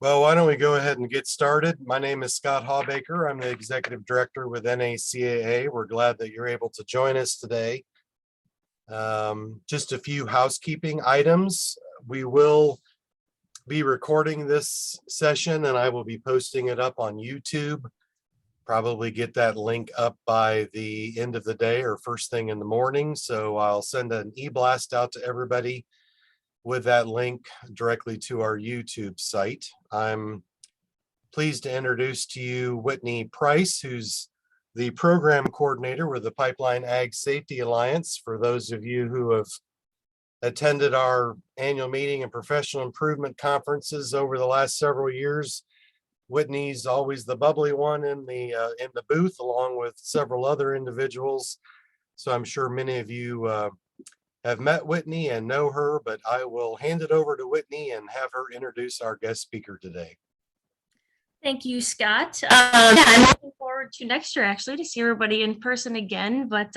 Well, why don't we go ahead and get started? My name is Scott Hawbaker. I'm the Executive Director with NACAA. We're glad that you're able to join us today. Just a few housekeeping items. We will be recording this session and I will be posting it up on YouTube. Probably get that link up by the end of the day or first thing in the morning. So I'll send an e-blast out to everybody with that link directly to our YouTube site. I'm pleased to introduce to you Whitney Price, who's the program coordinator with the Pipeline Ag Safety Alliance. For those of you who have attended our annual meeting and professional improvement conferences over the last several years, Whitney's always the bubbly one in the booth, along with several other individuals. So I'm sure many of you have met Whitney and know her, but I will hand it over to Whitney and have her introduce our guest speaker today. Thank you, Scott. I'm looking forward to next year, actually, to see everybody in person again. But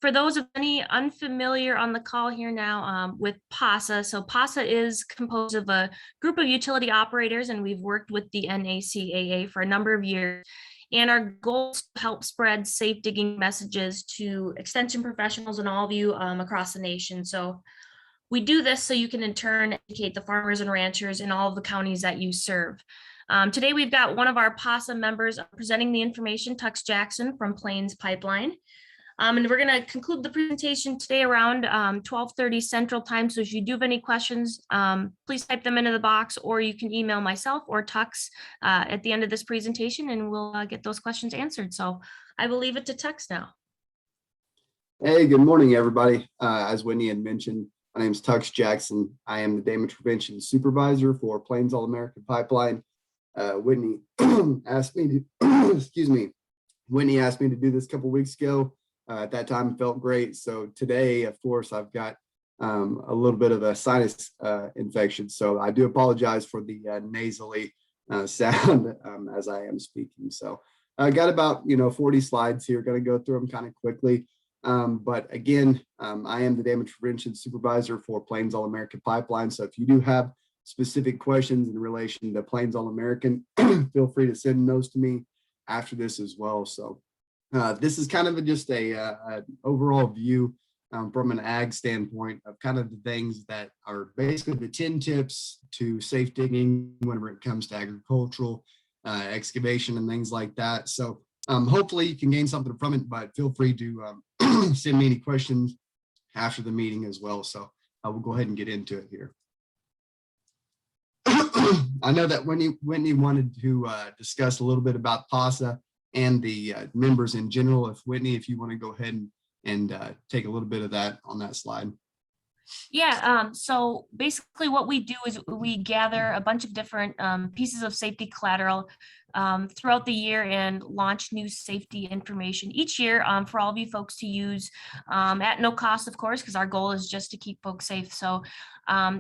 for those of any unfamiliar on the call here now with PASA, so PASA is composed of a group of utility operators, and we've worked with the NACAA for a number of years. And our goal is to help spread safe digging messages to extension professionals and all of you across the nation. So we do this so you can in turn educate the farmers and ranchers in all of the counties that you serve. Today, we've got one of our PASA members presenting the information, Tux Jackson from Plains Pipeline. And we're going to conclude the presentation today around 12:30 Central Time. So if you do have any questions, please type them into the box, or you can email myself or Tux at the end of this presentation, and we'll get those questions answered. So I will leave it to Tux now. Hey, good morning, everybody. As Whitney had mentioned, my name is Tux Jackson. I am the Damage Prevention Supervisor for Plains All American Pipeline. Whitney asked me to, excuse me, Whitney asked me to do this a couple weeks ago. At that time, it felt great. So today, of course, I've got a little bit of a sinus infection. So I do apologize for the nasally sound as I am speaking. So I got about 40 slides here. Going to go through them kind of quickly. But again, I am the Damage Prevention Supervisor for Plains All American Pipeline. So if you do have specific questions in relation to Plains All American, feel free to send those to me after this as well. So this is kind of just a overall view from an ag standpoint of kind of the things that are basically the 10 tips to safe digging whenever it comes to agricultural excavation and things like that. So hopefully you can gain something from it, but feel free to send me any questions after the meeting as well. So I will go ahead and get into it here. I know that Whitney wanted to discuss a little bit about PASA and the members in general. If Whitney, if you want to go ahead and take a little bit of that on that slide. Yeah, so basically what we do is we gather a bunch of different pieces of safety collateral throughout the year and launch new safety information each year for all of you folks to use at no cost, of course, because our goal is just to keep folks safe. So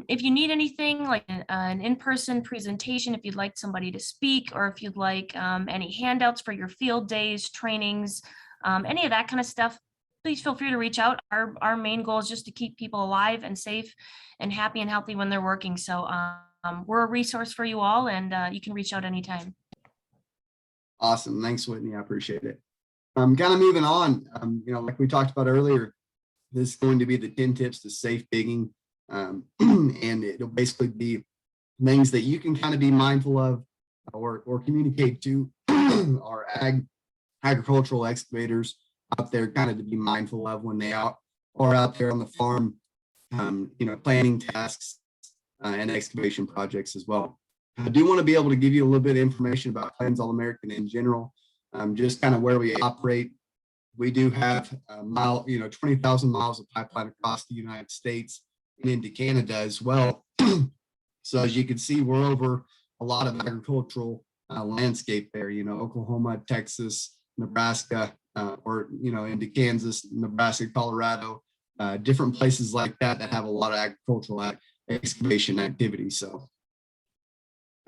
if you need anything like an in-person presentation, if you'd like somebody to speak, or if you'd like any handouts for your field days, trainings, any of that kind of stuff, please feel free to reach out. Our main goal is just to keep people alive and safe and happy and healthy when they're working. So we're a resource for you all, and you can reach out anytime. Awesome. Thanks, Whitney. I appreciate it. Kind of moving on, like we talked about earlier, this is going to be the 10 tips to safe digging. And it'll basically be things that you can kind of be mindful of or communicate to our agricultural excavators out there, kind of to be mindful of when they are out there on the farm, planning tasks and excavation projects as well. I do want to be able to give you a little bit of information about Plains All American in general, just kind of where we operate. We do have 20,000 miles of pipeline across the United States and into Canada as well. So as you can see, we're over a lot of agricultural landscape there, Oklahoma, Texas, Nebraska, or into Kansas, Nebraska, Colorado, different places like that have a lot of agricultural excavation activity. So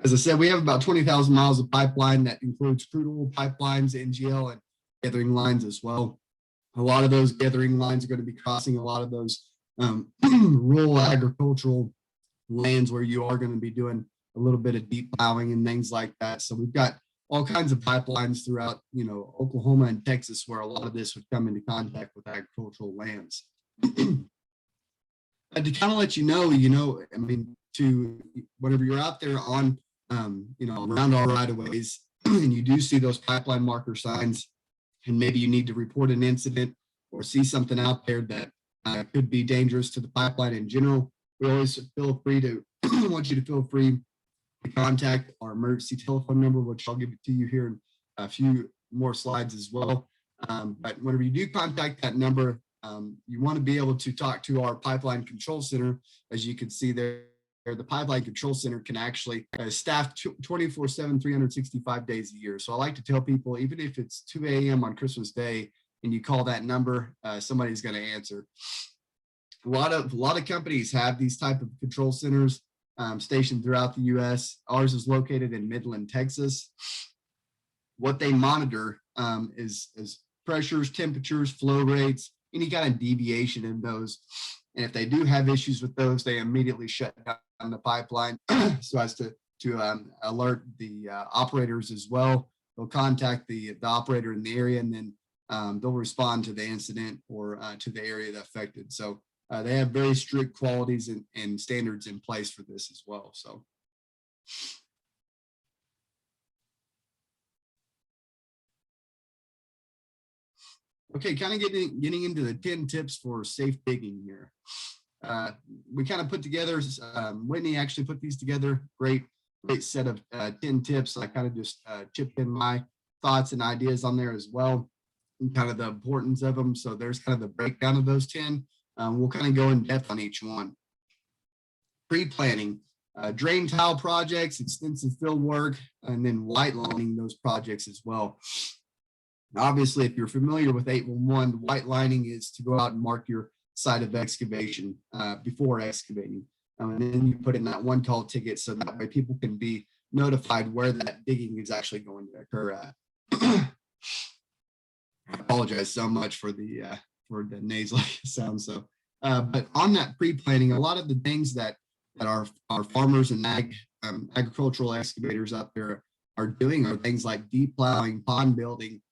as I said, we have about 20,000 miles of pipeline that includes crude oil pipelines, NGL, and gathering lines as well. A lot of those gathering lines are going to be crossing a lot of those rural agricultural lands where you are going to be doing a little bit of deep plowing and things like that. So we've got all kinds of pipelines throughout, Oklahoma and Texas, where a lot of this would come into contact with agricultural lands. To kind of let you know, I mean, to whenever you're out there on, around our right of ways, and you do see those pipeline marker signs, and maybe you need to report an incident or see something out there that could be dangerous to the pipeline in general, we always feel free to, want you to feel free to contact our emergency telephone number, which I'll give it to you here in a few more slides as well. But whenever you do contact that number, you want to be able to talk to our pipeline control center. As you can see there, the pipeline control center can actually staff 24/7, 365 days a year. So I like to tell people, even if it's 2 a.m. on Christmas Day and you call that number, somebody's going to answer. A lot of companies have these type of control centers stationed throughout the U.S. Ours is located in Midland, Texas. What they monitor is pressures, temperatures, flow rates, any kind of deviation in those. And if they do have issues with those, they immediately shut down the pipeline so as to alert the operators as well. They'll contact the operator in the area, and then they'll respond to the incident or to the area that affected. So they have very strict qualities and standards in place for this as well. So. Okay, kind of getting into the 10 tips for safe digging here. We kind of put together, Whitney actually put these together, great set of 10 tips. I kind of just chipped in my thoughts and ideas on there as well, and kind of the importance of them. So there's kind of the breakdown of those 10. We'll kind of go in depth on each one. Pre-planning, drain tile projects, extensive field work, and then white lining those projects as well. Obviously, if you're familiar with 811, the white lining is to go out and mark your site of excavation before excavating. And then you put in that one call ticket so that way people can be notified where that digging is actually going to occur at. I apologize so much for the nasal sound. So, but on that pre-planning, a lot of the things that our farmers and agricultural excavators out there are doing are things like deep plowing, pond building,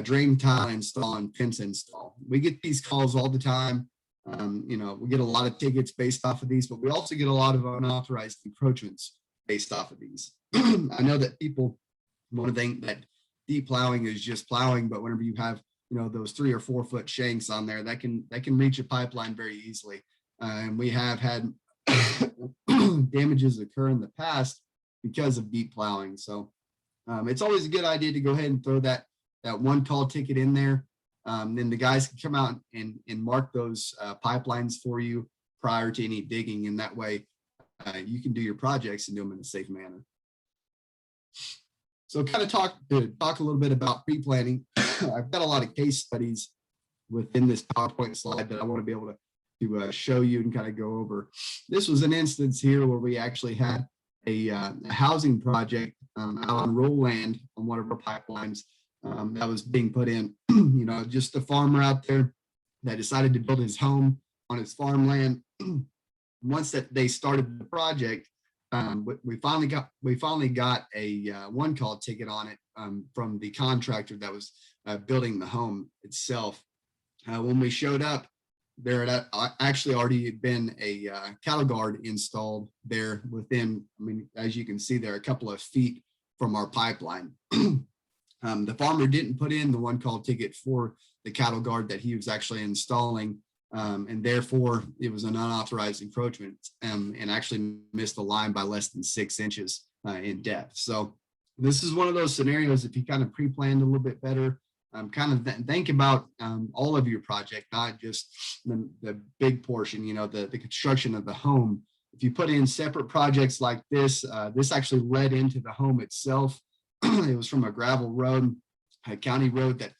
drain tile install, and fence install. We get these calls all the time. We get a lot of tickets based off of these, but we also get a lot of unauthorized encroachments based off of these. I know that people want to think that deep plowing is just plowing, but whenever you have those 3 or 4 foot shanks on there, that can reach a pipeline very easily. And we have had damages occur in the past because of deep plowing. So it's always a good idea to go ahead and throw that one call ticket in there. Then the guys can come out and mark those pipelines for you prior to any digging. And that way you can do your projects and do them in a safe manner. So kind of talk a little bit about pre-planning. I've got a lot of case studies within this PowerPoint slide that I want to be able to show you and kind of go over. This was an instance here where we actually had a housing project out on rural land on one of our pipelines that was being put in. Just a farmer out there that decided to build his home on his farmland. Once that they started the project, we finally got a one call ticket on it from the contractor that was building the home itself. When we showed up, there had actually already been a cattle guard installed there within, as you can see there, a couple of feet from our pipeline. The farmer didn't put in the one call ticket for the cattle guard that he was actually installing, and therefore it was an unauthorized encroachment and actually missed the line by less than 6 inches in depth. So this is one of those scenarios, if you kind of pre-planned a little bit better, kind of think about all of your project, not just the big portion, the construction of the home. If you put in separate projects like this, this actually led into the home itself. It was from a gravel road, a county road that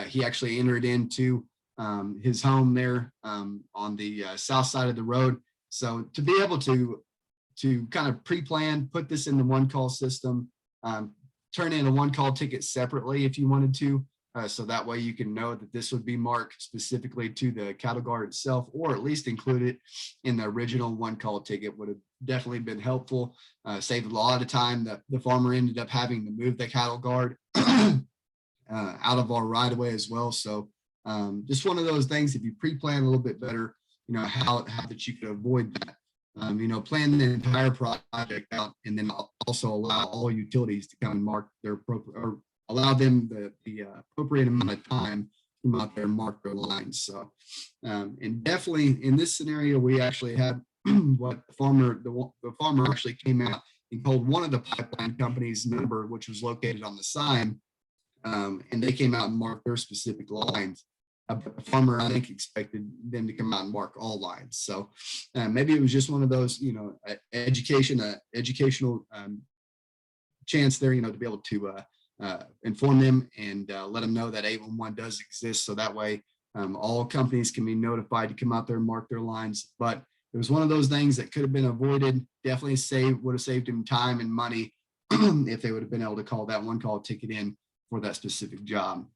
he actually entered into his home there on the south side of the road. So to be able to kind of pre-plan, put this in the one call system, turn in a one call ticket separately if you wanted to, So that way you can know that this would be marked specifically to the cattle guard itself, or at least include it in the original one call ticket would have definitely been helpful. Saved a lot of time that the farmer ended up having to move the cattle guard out of our right of way as well. So just one of those things, if you pre-plan a little bit better, how that you could avoid that. Plan the entire project out, and then also allow all utilities to come and mark their appropriate, or allow them the appropriate amount of time to come out there and mark their lines. So, and definitely in this scenario, we actually had what the farmer actually came out and called one of the pipeline companies' number, which was located on the sign, and they came out and marked their specific lines. But the farmer, I think, expected them to come out and mark all lines. So maybe it was just one of those, educational chance there, to be able to inform them and let them know that 811 does exist. So that way all companies can be notified to come out there and mark their lines. But it was one of those things that could have been avoided. Definitely would have saved them time and money if they would have been able to call that one call ticket in for that specific job.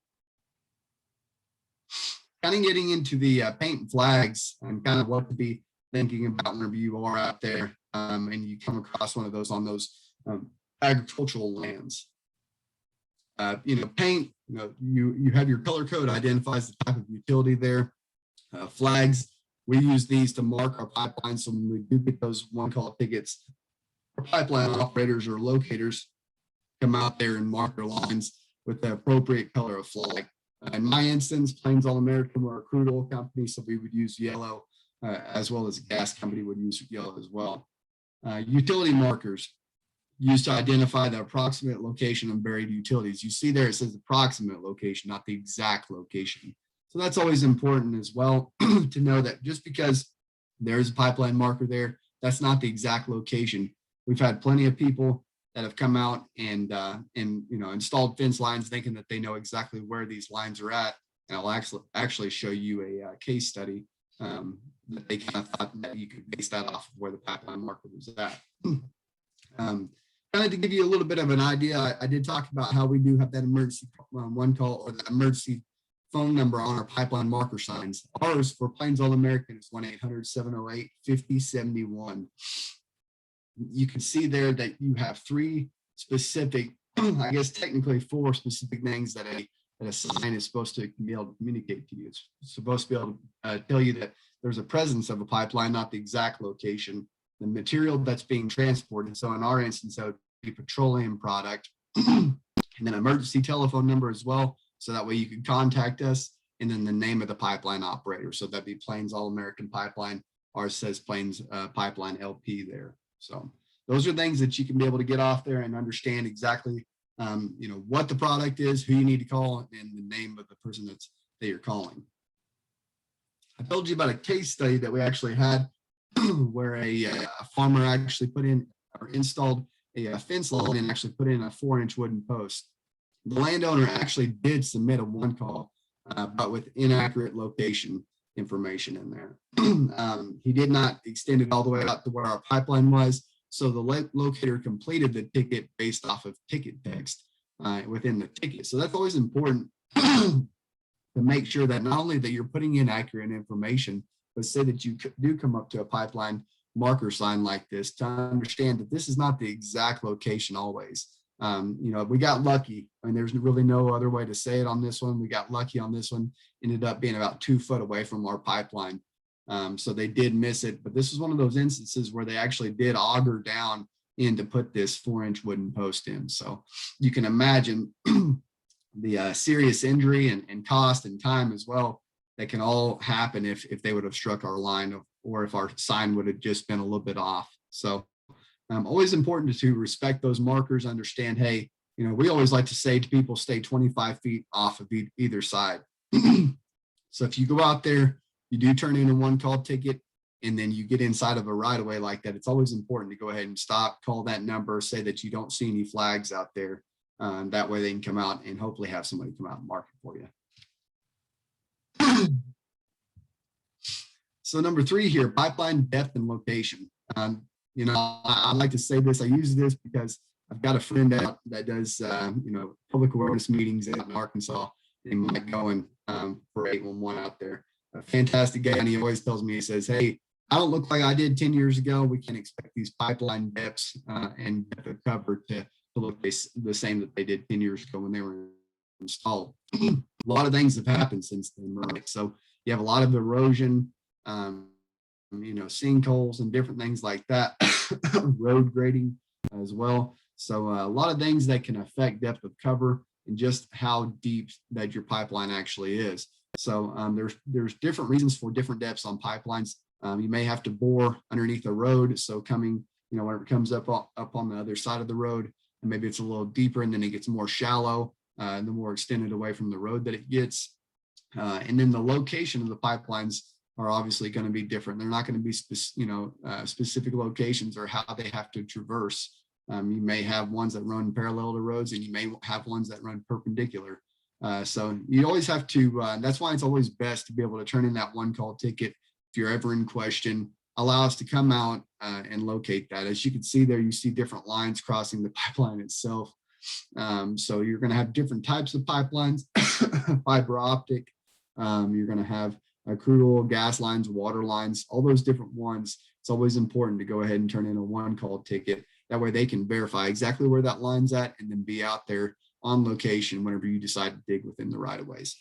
Kind of getting into the paint and flags and kind of what to be thinking about whenever you are out there and you come across one of those on those agricultural lands. Paint, you have your color code identifies the type of utility there. Flags, we use these to mark our pipelines. So when we do get those one call tickets, our pipeline operators or locators come out there and mark their lines with the appropriate color of flag. In my instance, Plains All American were a crude oil company, so we would use yellow, as well as a gas company would use yellow as well. Utility markers used to identify the approximate location of buried utilities. You see there it says approximate location, not the exact location. So that's always important as well to know that just because there's a pipeline marker there, that's not the exact location. We've had plenty of people that have come out and installed fence lines thinking that they know exactly where these lines are at. And I'll actually show you a case study that they kind of thought that you could base that off of where the pipeline marker was at. Kind of to give you a little bit of an idea, I did talk about how we do have that emergency one call or the emergency phone number on our pipeline marker signs. Ours for Plains All American is 1-800-708-5071. You can see there that you have three specific, I guess technically four specific things that a sign is supposed to be able to communicate to you. It's supposed to be able to tell you that there's a presence of a pipeline, not the exact location, the material that's being transported. So in our instance, that would be petroleum product, and then emergency telephone number as well. So that way you can contact us, and then the name of the pipeline operator. So that'd be Plains All American Pipeline. Ours says Plains Pipeline LP there. So those are things that you can be able to get off there and understand exactly, what the product is, who you need to call, and the name of the person that you're calling. I told you about a case study that we actually had where a farmer actually put in or installed a fence line and actually put in a 4-inch wooden post. The landowner actually did submit a one call, but with inaccurate location information in there. He did not extend it all the way out to where our pipeline was. So the locator completed the ticket based off of ticket text within the ticket. So that's always important to make sure that not only that you're putting in accurate information, but say that you do come up to a pipeline marker sign like this to understand that this is not the exact location always. We got lucky. I mean, there's really no other way to say it on this one. We got lucky on this one, ended up being about 2 foot away from our pipeline. So they did miss it, but this is one of those instances where they actually did auger down in to put this 4-inch wooden post in. So you can imagine the serious injury and cost and time as well that can all happen if they would have struck our line or if our sign would have just been a little bit off. So always important to respect those markers, understand, hey, we always like to say to people, stay 25 feet off of either side. So if you go out there, you do turn in a one call ticket, and then you get inside of a right of way like that, it's always important to go ahead and stop, call that number, say that you don't see any flags out there. That way they can come out and hopefully have somebody come out and mark it for you. So number 3 here, pipeline depth and location. I like to say this, I use this because I've got a friend out that does, public awareness meetings in Arkansas. they might go in for 811 out there. A fantastic guy, and he always tells me, he says, hey, I don't look like I did 10 years ago. We can't expect these pipeline depths and depth of cover to look the same that they did 10 years ago when they were installed. A lot of things have happened since then, right? So you have a lot of erosion, sinkholes and different things like that, road grading as well. So a lot of things that can affect depth of cover and just how deep that your pipeline actually is. So there's different reasons for different depths on pipelines. You may have to bore underneath a road. So coming, when it comes up on the other side of the road, and maybe it's a little deeper and then it gets more shallow, the more extended away from the road that it gets. And then the location of the pipelines are obviously going to be different. They're not going to be specific locations or how they have to traverse. You may have ones that run parallel to roads, and you may have ones that run perpendicular. So you always have to, that's why it's always best to be able to turn in that one call ticket. If you're ever in question, allow us to come out and locate that. As you can see there, you see different lines crossing the pipeline itself. So you're going to have different types of pipelines, fiber optic. You're going to have crude oil, gas lines, water lines, all those different ones. It's always important to go ahead and turn in a one call ticket. That way they can verify exactly where that line's at and then be out there on location whenever you decide to dig within the right of ways.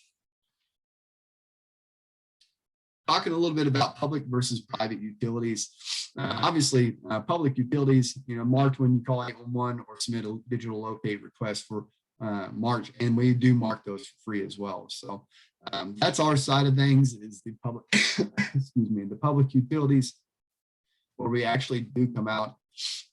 Talking a little bit about public versus private utilities. Obviously, public utilities, marked when you call 811 or submit a digital locate request for marked, and we do mark those for free as well. So that's our side of things, is the public, the public utilities, where we actually do come out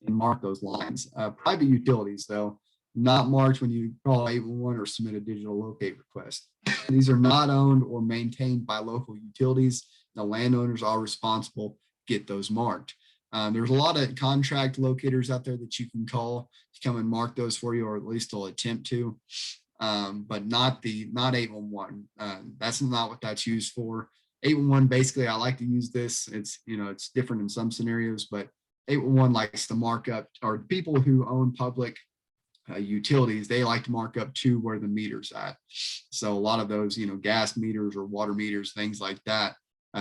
and mark those lines. Private utilities, though, not marked when you call 811 or submit a digital locate request. These are not owned or maintained by local utilities. The landowners are responsible to get those marked. There's a lot of contract locators out there that you can call to come and mark those for you, or at least they'll attempt to, but not 811. That's not what that's used for. 811, basically, I like to use this. It's different in some scenarios, but 811 likes to mark up, or people who own public utilities, they like to mark up to where the meter's at. So a lot of those, gas meters or water meters, things like that,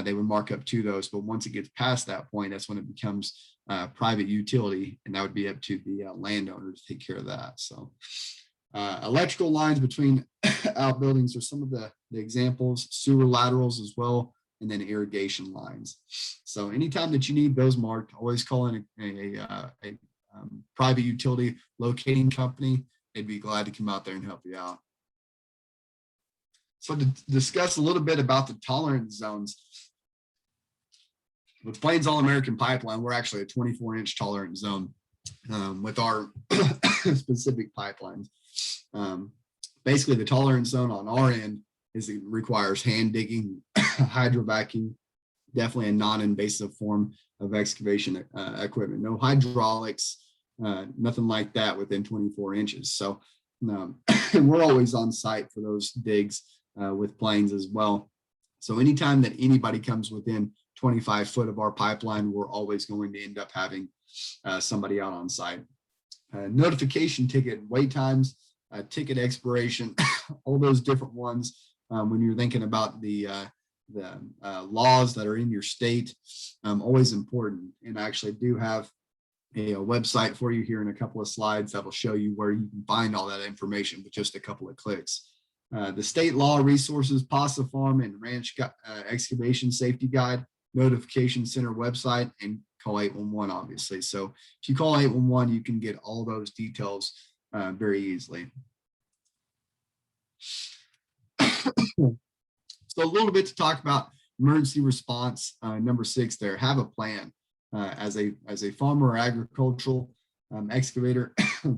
they would mark up to those. But once it gets past that point, that's when it becomes private utility, and that would be up to the landowner to take care of that. So electrical lines between outbuildings are some of the examples, sewer laterals as well, and then irrigation lines. So anytime that you need those marked, always call in a private utility locating company. They'd be glad to come out there and help you out. So to discuss a little bit about the tolerance zones, with Plains All American Pipeline, we're actually a 24-inch tolerance zone with our specific pipelines. Basically, the tolerance zone on our end is it requires hand digging, hydrovacuum, definitely a non-invasive form of excavation equipment, no hydraulics, nothing like that within 24 inches. So we're always on site for those digs with Plains as well. So anytime that anybody comes within 25 foot of our pipeline, we're always going to end up having somebody out on site. Notification ticket wait times, ticket expiration, all those different ones. When you're thinking about the laws that are in your state, always important. And I actually do have a website for you here in a couple of slides that will show you where you can find all that information with just a couple of clicks. The state law resources, PASA Farm and Ranch Excavation Safety Guide, Notification Center website, and call 811, obviously. So if you call 811, you can get all those details very easily. So a little bit to talk about emergency response. Number 6 there, have a plan. As a farmer or agricultural excavator, if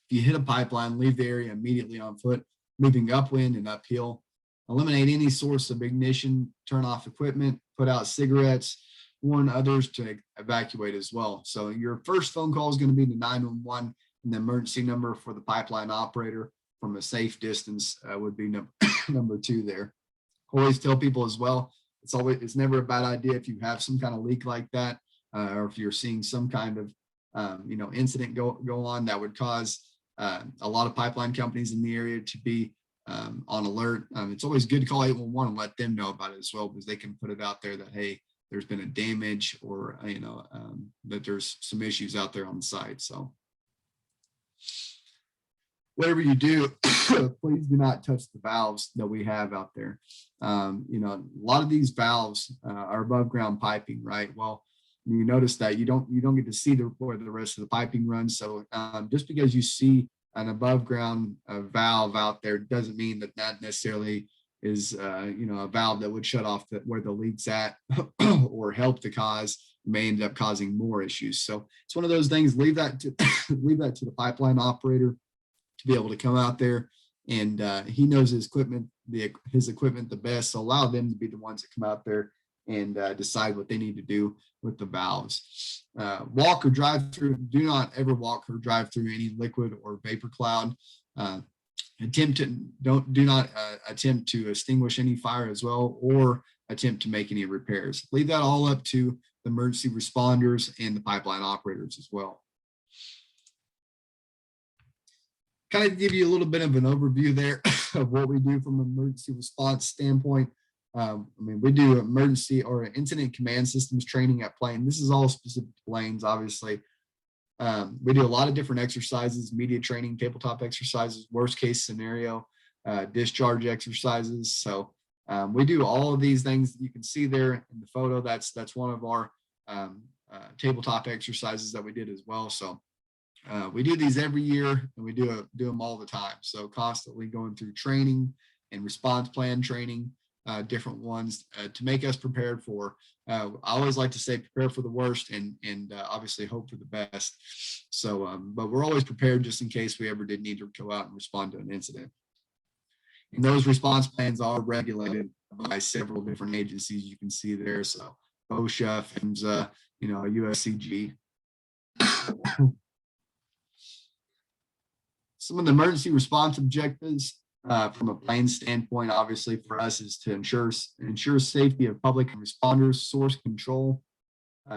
you hit a pipeline, leave the area immediately on foot, moving upwind and uphill. Eliminate any source of ignition, turn off equipment, put out cigarettes, warn others to evacuate as well. So your first phone call is going to be to 911, and the emergency number for the pipeline operator from a safe distance would be number 2 there. Always tell people as well, it's never a bad idea if you have some kind of leak like that, or if you're seeing some kind of incident go on that would cause a lot of pipeline companies in the area to be on alert. It's always good to call 811 and let them know about it as well, because they can put it out there that, hey, there's been a damage, or, that there's some issues out there on the site. So whatever you do, please do not touch the valves that we have out there. A lot of these valves are above ground piping, right? Well, you notice that you don't get to see where the rest of the piping runs. So just because you see an above ground valve out there doesn't mean that necessarily is a valve that would shut off where the leak's at or help the cause, may end up causing more issues. So it's one of those things. Leave that to the pipeline operator to be able to come out there, and he knows his equipment the best. So allow them to be the ones that come out there and decide what they need to do with the valves. Walk or drive through. Do not ever walk or drive through any liquid or vapor cloud. Do not attempt to extinguish any fire as well, or attempt to make any repairs. Leave that all up to the emergency responders and the pipeline operators as well. Kind of give you a little bit of an overview there of what we do from an emergency response standpoint. We do emergency or incident command systems training at Plane. This is all specific to Plains, obviously. We do a lot of different exercises, media training, tabletop exercises, worst case scenario, discharge exercises. So we do all of these things that you can see there in the photo. That's one of our tabletop exercises that we did as well. So we do these every year, and we do them all the time. So constantly going through training and response plan training, different ones to make us prepared for. I always like to say prepare for the worst and obviously hope for the best. So, but we're always prepared just in case we ever did need to go out and respond to an incident. And those response plans are regulated by several different agencies. You can see there. So OSHA, PHMSA, USCG. Some of the emergency response objectives from a Plains standpoint, obviously for us, is to ensure safety of public and responders, source control,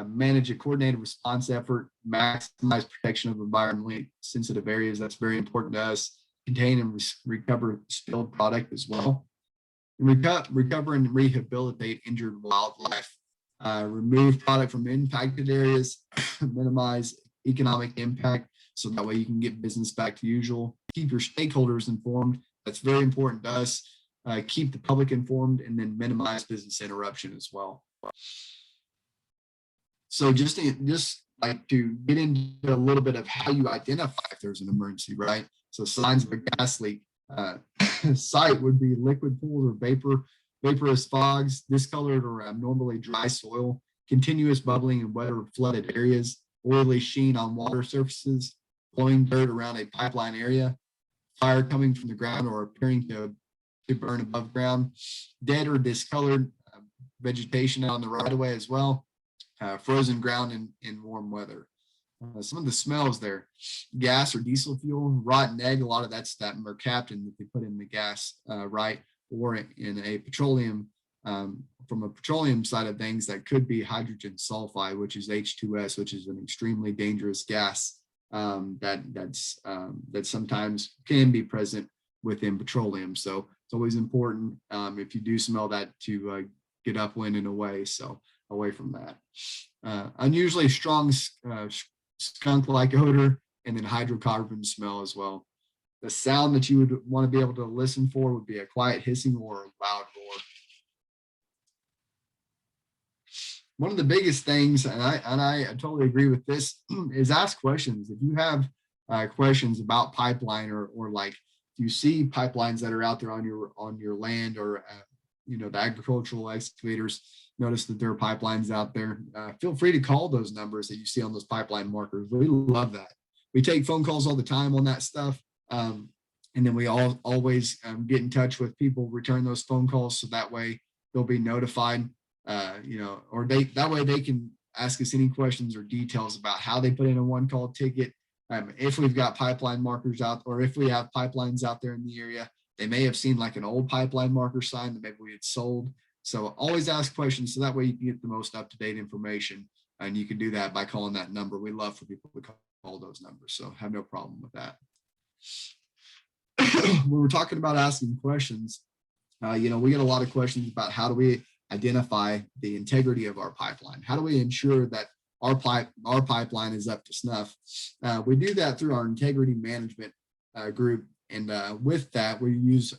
manage a coordinated response effort, maximize protection of environmentally sensitive areas. That's very important to us. Contain and recover spilled product as well. And recover and rehabilitate injured wildlife. Remove product from impacted areas, minimize economic impact, so that way you can get business back to usual. Keep your stakeholders informed. That's very important to us. Keep the public informed, and then minimize business interruption as well. So just like to get into a little bit of how you identify if there's an emergency, right? So signs of a gas leak. Site would be liquid pools or vaporous fogs, discolored or abnormally dry soil, continuous bubbling in wet or flooded areas, oily sheen on water surfaces, flowing dirt around a pipeline area, fire coming from the ground or appearing to burn above ground, dead or discolored vegetation on the right of way as well, frozen ground in warm weather. Some of the smells there: gas or diesel fuel, rotten egg. A lot of that's that mercaptan that they put in the gas, right? Or in a petroleum, from a petroleum side of things, that could be hydrogen sulfide, which is H2S, which is an extremely dangerous gas that sometimes can be present within petroleum. So it's always important, if you do smell that, to get upwind and away. So away from that. Unusually strong skunk-like odor, and then hydrocarbon smell as well. The sound that you would want to be able to listen for would be a quiet hissing or a loud roar. One of the biggest things, and I totally agree with this, is ask questions. If you have questions about pipeline, or like you see pipelines that are out there on your land, or the agricultural excavators notice that there are pipelines out there, feel free to call those numbers that you see on those pipeline markers. We love that. We take phone calls all the time on that stuff. And then we always get in touch with people, return those phone calls, so that way they'll be notified, or that way they can ask us any questions or details about how they put in a one-call ticket. If we've got pipeline markers out, or if we have pipelines out there in the area, they may have seen like an old pipeline marker sign that maybe we had sold. So always ask questions, so that way you can get the most up-to-date information, and you can do that by calling that number. We love for people to call those numbers, so have no problem with that. when we're talking about asking questions, we get a lot of questions about how do we identify the integrity of our pipeline? How do we ensure that our pipeline is up to snuff? We do that through our integrity management group, and with that, we use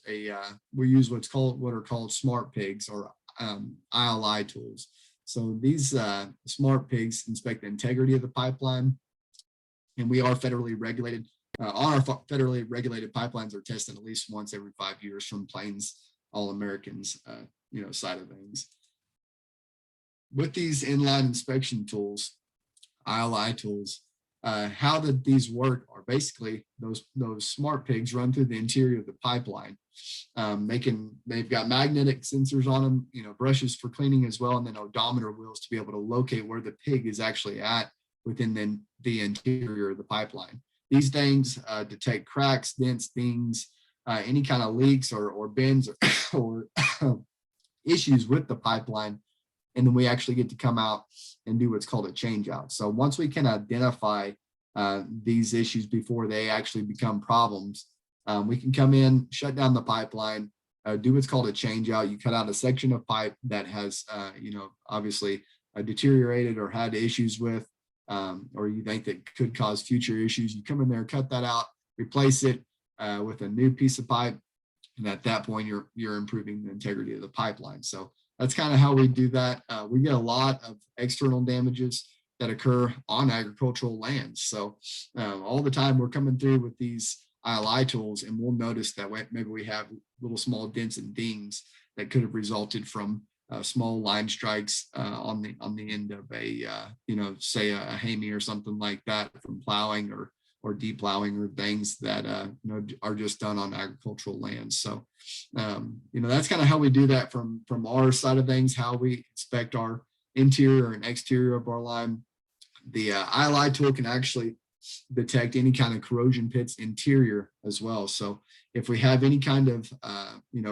what are called smart pigs, or ILI tools. So these smart pigs inspect the integrity of the pipeline, and we are federally regulated. Our federally regulated pipelines are tested at least once every 5 years from Plains All Americans, side of things. With these inline inspection tools, ILI tools, how did these work are basically those smart pigs run through the interior of the pipeline. They've got magnetic sensors on them, brushes for cleaning as well, and then odometer wheels to be able to locate where the pig is actually at within the interior of the pipeline. These things detect cracks, dents, dings, any kind of leaks or bends or issues with the pipeline. And then we actually get to come out and do what's called a change out. So once we can identify these issues before they actually become problems, we can come in, shut down the pipeline, do what's called a change out. You cut out a section of pipe that has, obviously deteriorated or had issues with, or you think that could cause future issues. You come in there, cut that out, replace it with a new piece of pipe. And at that point, you're improving the integrity of the pipeline. So that's kind of how we do that. We get a lot of external damages that occur on agricultural lands. So all the time we're coming through with these ILI tools, and we'll notice that maybe we have little small dents and dings that could have resulted from small line strikes on the end of a say a hammy or something like that from plowing or deplowing or things that are just done on agricultural lands. So that's kind of how we do that from our side of things, how we inspect our interior and exterior of our line. The ILI tool can actually detect any kind of corrosion pits interior as well. So if we have any kind of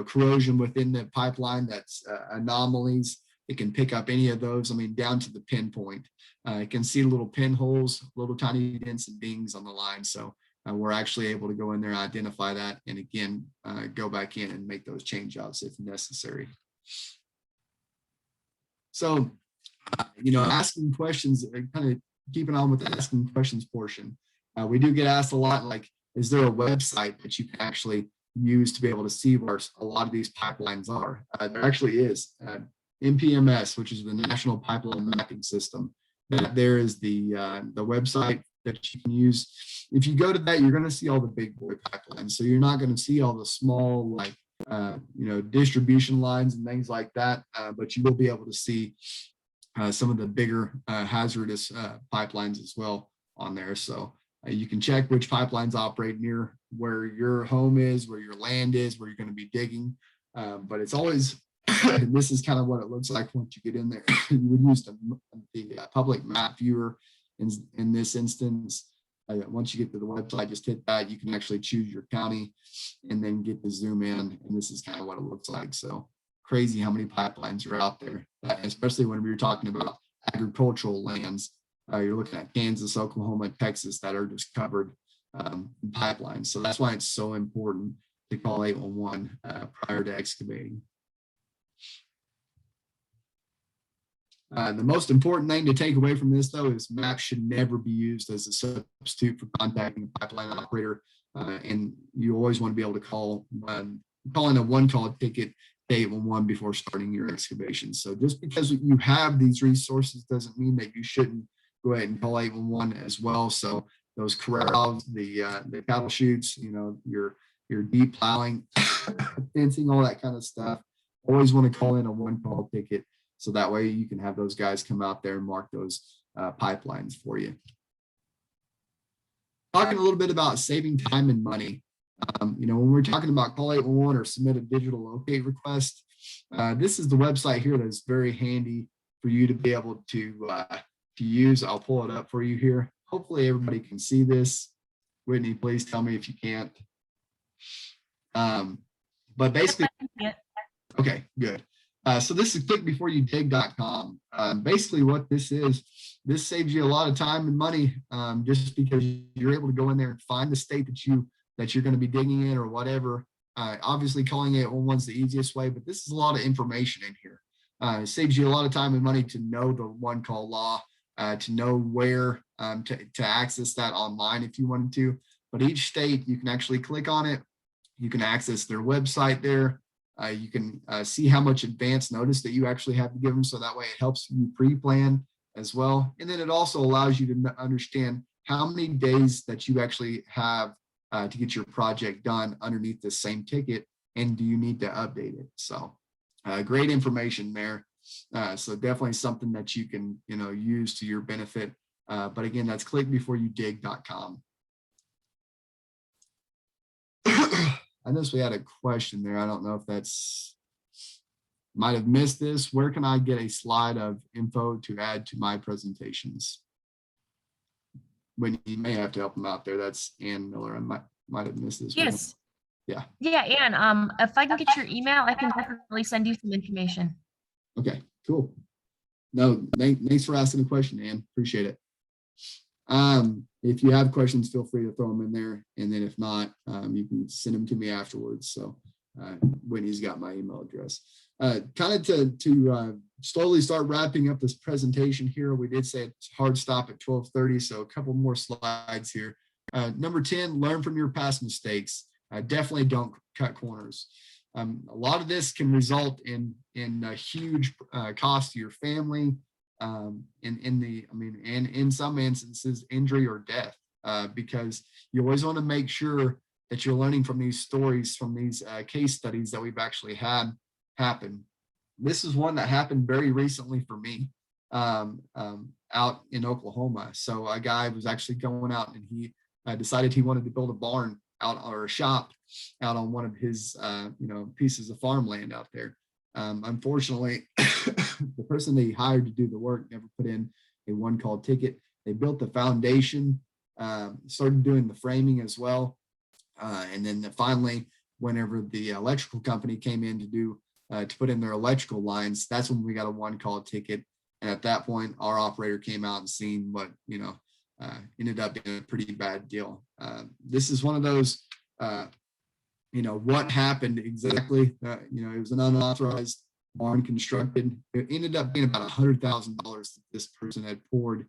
corrosion within the pipeline, that's anomalies, it can pick up any of those, down to the pinpoint. It can see little pinholes, little tiny dents and dings on the line. So we're actually able to go in there and identify that, and again, go back in and make those change outs if necessary. So, asking questions, kind of keeping on with the asking questions portion. We do get asked a lot, like, is there a website that you can actually use to be able to see where a lot of these pipelines are? There actually is. NPMS, which is the National Pipeline Mapping System. There is the website that you can use. If you go to that, you're going to see all the big boy pipelines. So you're not going to see all the small, like, distribution lines and things like that, but you will be able to see some of the bigger hazardous pipelines as well on there. So you can check which pipelines operate near where your home is, where your land is, where you're going to be digging. But it's always, and this is kind of what it looks like once you get in there. You would use the public map viewer in this instance. Once you get to the website, just hit that. You can actually choose your county and then get to zoom in. And this is kind of what it looks like. So crazy how many pipelines are out there, especially when we're talking about agricultural lands. You're looking at Kansas, Oklahoma, and Texas that are just covered in pipelines. So that's why it's so important to call 811 prior to excavating. The most important thing to take away from this, though, is maps should never be used as a substitute for contacting a pipeline operator. And you always want to be able to call in a one-call ticket to 811 before starting your excavation. So just because you have these resources doesn't mean that you shouldn't go ahead and call 811 as well. So those corrals, the cattle chutes, your deep plowing, fencing, all that kind of stuff. Always want to call in a one-call ticket, so that way you can have those guys come out there and mark those pipelines for you. Talking a little bit about saving time and money. When we're talking about call 811 or submit a digital locate request, this is the website here that's very handy for you to be able to use. I'll pull it up for you here. Hopefully everybody can see this. Whitney, please tell me if you can't. But basically, okay, good. So this is clickbeforeyoudig.com. Basically what this saves you a lot of time and money, just because you're able to go in there and find the state that you that you're going to be digging in or whatever. Obviously calling 811's the easiest way, but this is a lot of information in here. It saves you a lot of time and money to know the one call law, to know where to access that online if you wanted to. But each state, you can actually click on it. You can access their website there. You can see how much advance notice that you actually have to give them. So that way it helps you pre-plan as well. And then it also allows you to understand how many days that you actually have to get your project done underneath the same ticket, and do you need to update it? So great information there. So definitely something that you can, use to your benefit. But again, that's clickbeforeyoudig.com. I noticed we had a question there. I don't know if that's, might have missed this. Where can I get a slide of info to add to my presentations? When you may have to help them out there. That's Ann Miller. I might have missed this. Yes. Yeah. Yeah, Ann, if I can get your email, I can definitely send you some information. Okay, cool. No, thanks for asking the question, Ann. Appreciate it. If you have questions, feel free to throw them in there. And then if not, you can send them to me afterwards. So Whitney's got my email address. Kind of to slowly start wrapping up this presentation here. We did say it's hard stop at 12:30, so a couple more slides here. Number 10, learn from your past mistakes. Definitely don't cut corners. A lot of this can result in a huge cost to your family, and in some instances, injury or death, because you always want to make sure that you're learning from these stories, from these case studies that we've actually had happen. This is one that happened very recently for me out in Oklahoma. So a guy was actually going out and he decided he wanted to build a barn out, or a shop out on one of his pieces of farmland out there. Unfortunately, the person they hired to do the work never put in a one-call ticket. They built the foundation, started doing the framing as well. And then finally, whenever the electrical company came in to put in their electrical lines, that's when we got a one-call ticket. And at that point, our operator came out and seen what, ended up being a pretty bad deal. This is one of those, what happened exactly. It was an unauthorized barn constructed. It ended up being about $100,000 that this person had poured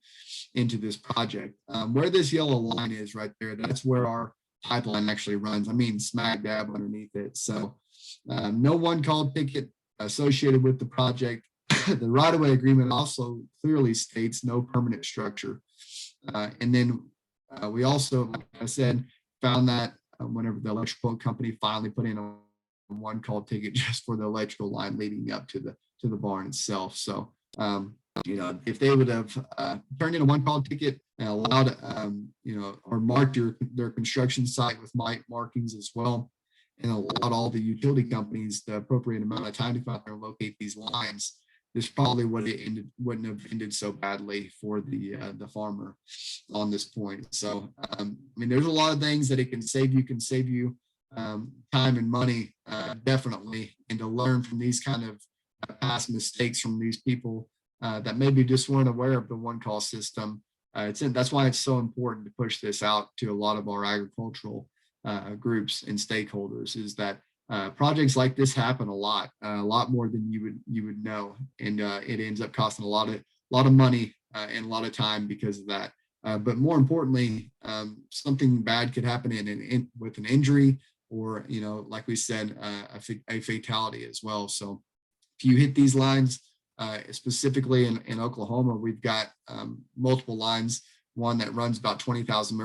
into this project. Where this yellow line is right there, that's where our pipeline actually runs. I mean, smack dab underneath it. So no one-call ticket associated with the project. The right-of-way agreement also clearly states no permanent structure. And then we also, like I said, found that whenever the electrical company finally put in a one-call ticket just for the electrical line leading up to the barn itself. So, if they would have turned in a one-call ticket and allowed, or marked their construction site with markings as well, and allowed all the utility companies the appropriate amount of time to go out there and locate these lines, this probably wouldn't have ended so badly for the farmer on this point. So, there's a lot of things that it can save you time and money, definitely, and to learn from these kind of past mistakes from these people that maybe just weren't aware of the one-call system. That's why it's so important to push this out to a lot of our agricultural groups and stakeholders, is that projects like this happen a lot more than you would know, and it ends up costing a lot of money and a lot of time because of that. But more importantly, something bad could happen with an injury, or like we said, a fatality as well. So if you hit these lines, specifically in Oklahoma, we've got multiple lines. One that runs about 20,000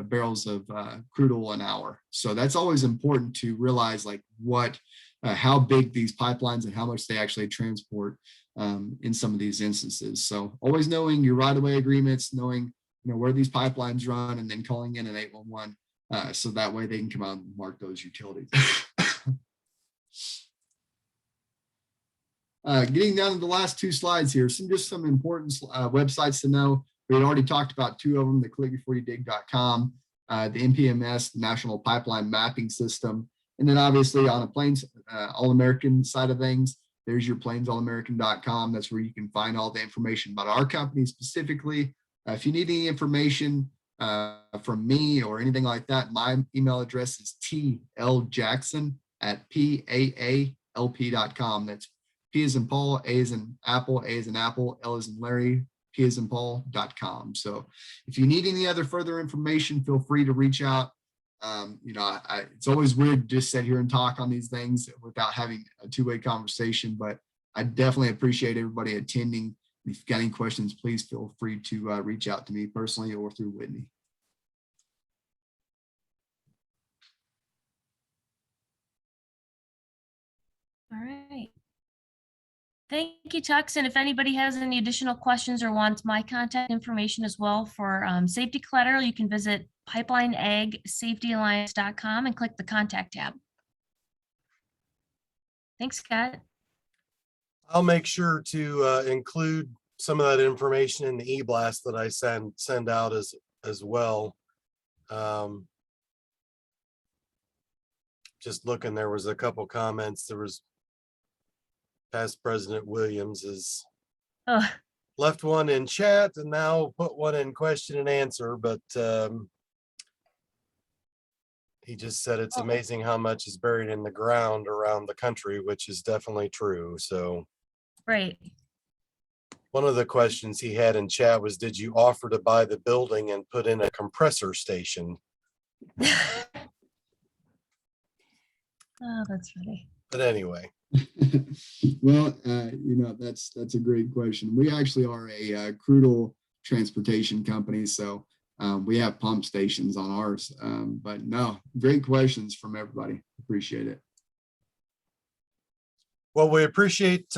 barrels of crude oil an hour. So that's always important to realize, like how big these pipelines and how much they actually transport in some of these instances. So always knowing your right-of-way agreements, knowing where these pipelines run, and then calling in an 811 so that way they can come out and mark those utilities. Getting down to the last two slides here, some important websites to know. We had already talked about two of them, the clickbeforeyoudig.com, the NPMS, National Pipeline Mapping System, and then obviously on a Plains All-American side of things, there's your plainsallamerican.com. That's where you can find all the information about our company specifically. If you need any information from me or anything like that, my email address is tljackson@paalp.com. That's P as in Paul, A as in Apple, A as in Apple, L as in Larry, P as in Paul.com. So if you need any other further information, feel free to reach out. It's always weird to just sit here and talk on these things without having a two-way conversation, but I definitely appreciate everybody attending. If you've got any questions, please feel free to reach out to me personally or through Whitney. All right. Thank you, Tux. And if anybody has any additional questions or wants my contact information as well for safety collateral, you can visit pipelineagsafetyalliance.com and click the contact tab. Thanks, Scott. I'll make sure to include some of that information in the e-blast that I send out as well. Just looking, there was a couple comments. There was past President Williams has left one in chat and now put one in question and answer, but he just said it's amazing how much is buried in the ground around the country, which is definitely true. So right. one of the questions he had in chat was, did you offer to buy the building and put in a compressor station? Oh, that's funny. But anyway. Well, that's a great question. We actually are a crude oil transportation company, so we have pump stations on ours. But no, great questions from everybody. Appreciate it. Well, we appreciate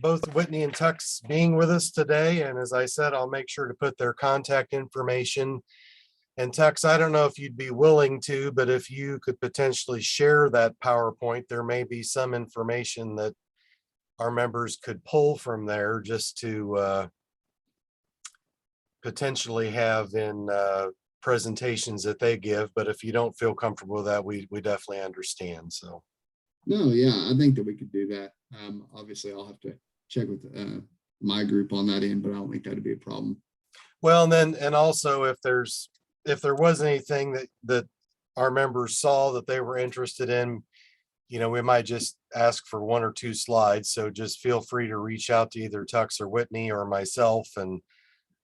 both Whitney and Tux being with us today. And as I said, I'll make sure to put their contact information. And Tux, I don't know if you'd be willing to, but if you could potentially share that PowerPoint, there may be some information that our members could pull from there just to potentially have in presentations that they give. But if you don't feel comfortable with that, we definitely understand. So. No, yeah, I think that we could do that. Obviously, I'll have to check with my group on that end, but I don't think that'd be a problem. Well, and also if there was anything that our members saw that they were interested in, we might just ask for 1 or 2 slides. So just feel free to reach out to either Tux or Whitney or myself, and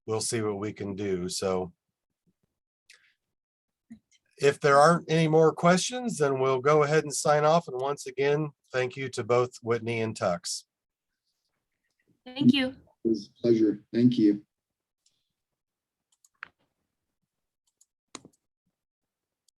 we'll see what we can do. So if there aren't any more questions, then we'll go ahead and sign off. And once again, thank you to both Whitney and Tux. Thank you. It was a pleasure. Thank you.